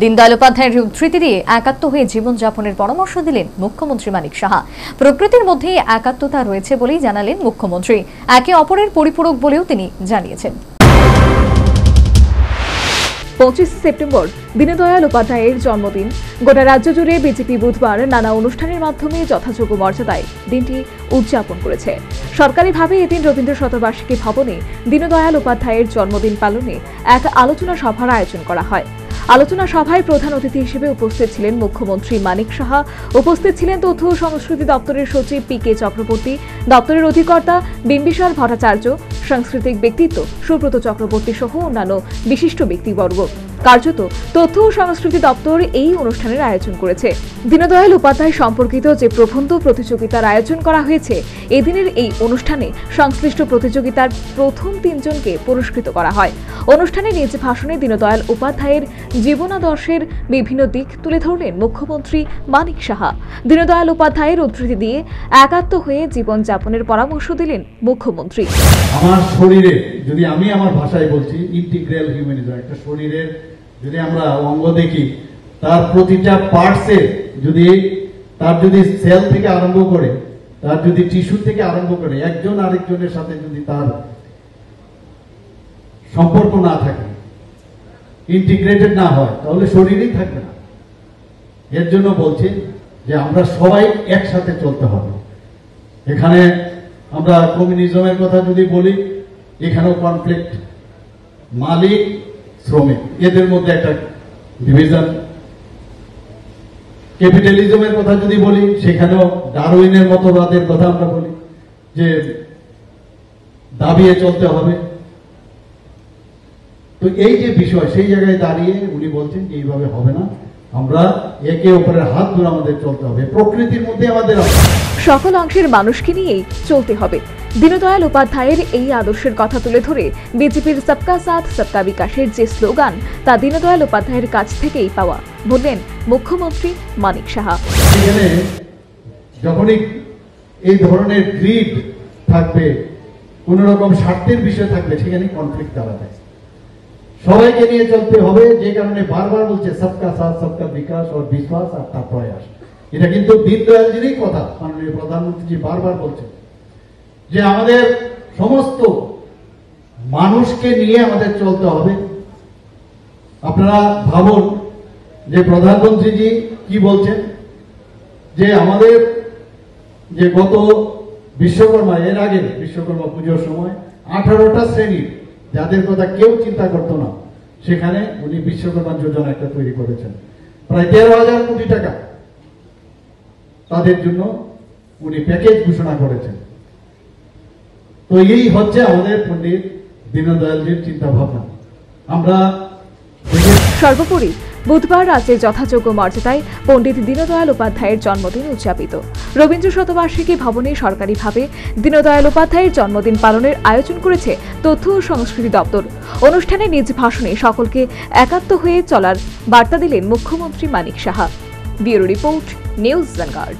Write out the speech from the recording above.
দীনদয়াল উপাধ্যায়ের উদ্ধৃতি দিয়ে একাত্ম হয়ে জীবনযাপনের পরামর্শ দিলেন মুখ্যমন্ত্রী মানিক সাহা। প্রকৃতির মধ্যে একাত্মতা রয়েছে বলেই জানালেন মুখ্যমন্ত্রী। একে অপরের পরিপূরক বলেও তিনি জানিয়েছেন। 25 সেপ্টেম্বর দীনদয়াল উপাধ্যায়ের জন্মদিন। গোটা রাজ্য জুড়ে বিজেপি বুধবার নানা অনুষ্ঠানের মাধ্যমে যথাযোগ্য মর্যাদায় দিনটি উদযাপন করেছে। সরকারিভাবে এদিন রবীন্দ্র শতবার্ষিকী ভবনে দীনদয়াল উপাধ্যায়ের জন্মদিন পালনে এক আলোচনা সভার আয়োজন করা হয়। আলোচনা সভায় প্রধান অতিথি হিসেবে উপস্থিত ছিলেন মুখ্যমন্ত্রী মানিক সাহা। উপস্থিত ছিলেন তথ্য ও সংস্কৃতি দপ্তরের সচিব পি.কে. চক্রবর্তী, দপ্তরের অধিকর্তা বিম্বিসার ভট্টাচার্য, সাংস্কৃতিক ব্যক্তিত্ব সুব্রত চক্রবর্তী সহ অন্যান্য বিশিষ্ট ব্যক্তিবর্গ। কার্যত তথ্য ও সংস্কৃতি দপ্তর এই অনুষ্ঠানের আয়োজন করেছে। দীনদয়াল উপাধ্যায় সম্পর্কিত যে প্রবন্ধ প্রতিযোগিতার আয়োজন করা হয়েছে, এদিনের এই অনুষ্ঠানে সংশ্লিষ্ট প্রতিযোগিতার প্রথম 3 জনকে পুরস্কৃত করা হয়। অনুষ্ঠানে নিজ ভাষণে দীনদয়াল উপাধ্যায়ের জীবনাদর্শের বিভিন্ন দিক তুলে ধরলেন মুখ্যমন্ত্রী মানিক সাহা। দীনদয়াল উপাধ্যায়ের উদ্ধৃতি দিয়ে একাত্ম হয়ে জীবনযাপনের পরামর্শ দিলেন মুখ্যমন্ত্রী। আমার শরীরে, যদি আমি আমার ভাষায় বলছি, ইন্টিগ্রাল হিউম্যানিজম, একটা শরীরের যদি আমরা অঙ্গ দেখি, তার প্রতিটা পার্টসে যদি সেল থেকে আরম্ভ করে, তার যদি টিস্যু থেকে আরম্ভ করে, একজন আরেকজনের সাথে যদি তার সম্পর্ক না থাকে, ইন্টিগ্রেটেড না হয়, তাহলে শরীরই থাকবে না। এর জন্য বলছি যে আমরা সবাই একসাথে চলতে হবে। এখানে আমরা কমিউনিজমের কথা যদি বলি, এখানেও কনফ্লিক্ট, মালিক শ্রমিক এদের মধ্যে একটা ডিভিশন। ক্যাপিটালিজমের কথা যদি বলি, সেখানেও ডারউইনের মতবাদের কথা আমরা বলি যে দাবিয়ে চলতে হবে। তো এই যে বিষয়, সেই জায়গায় দাঁড়িয়ে উনি বলছেন যে এইভাবে হবে না, আমরা একে অপরের হাত ধরে আমাদের চলতে হবে, প্রকৃতির মধ্যে আমাদের সকল অংশের মানুষকে নিয়েই চলতে হবে। দীনদয়াল উপাধ্যায়ের এই আদর্শের কথা তুলে ধরে বিজেপির সবকা সাথ সবকা বিকাশের যে স্লোগান, তা দীনদয়াল উপাধ্যায়ের কাছ থেকেই পাওয়া বললেন মুখ্যমন্ত্রী মানিক সাহা। এখানে যখনই এই ধরনের গ্রিড থাকবে, কোন রকম স্বার্থের বিষয় থাকবে, সেখানে কনফ্লিক্ট দাঁড়াবে। সবাইকে নিয়ে চলতে হবে, যে কারণে বারবার বলছে সবকা সাথ সবকা বিকাশ ও বিশ্বাস আর তার প্রয়াস। এটা কিন্তু দীনদয়ালজিরই কথা, মাননীয় প্রধানমন্ত্রী বারবার বলছেন যে আমাদের সমস্ত মানুষকে নিয়ে আমাদের চলতে হবে। আপনারা ভাবুন যে প্রধানমন্ত্রীজি কি বলছেন, যে আমাদের যে গত বিশ্বকর্মা, এর আগে বিশ্বকর্মা পুজোর সময় 18টা শ্রেণীর যাদের কথা কেউ চিন্তা করতো না, সেখানে উনি বিশ্বকর্মা যোজনা একটা তৈরি করেছেন। প্রায় 13,000 কোটি টাকা তাদের জন্য উনি প্যাকেজ ঘোষণা করেছেন। তো এই হচ্ছে আমাদের পণ্ডিত দীনদয়ালজির চিন্তা ভাবনা। আমরা সর্বোপরি বুধবার রাজ্যে যথাযোগ্য মর্যাদায় পণ্ডিত দীনদয়াল উপাধ্যায়ের জন্মদিন উদযাপিত। রবীন্দ্র শতবার্ষিকী ভবনে সরকারিভাবে দীনদয়াল উপাধ্যায়ের জন্মদিন পালনের আয়োজন করেছে তথ্য ও সংস্কৃতি দপ্তর। অনুষ্ঠানে নিজ ভাষণে সকলকে একাত্ম হয়ে চলার বার্তা দিলেন মুখ্যমন্ত্রী Manik Saha. Bureau report, news vanguard.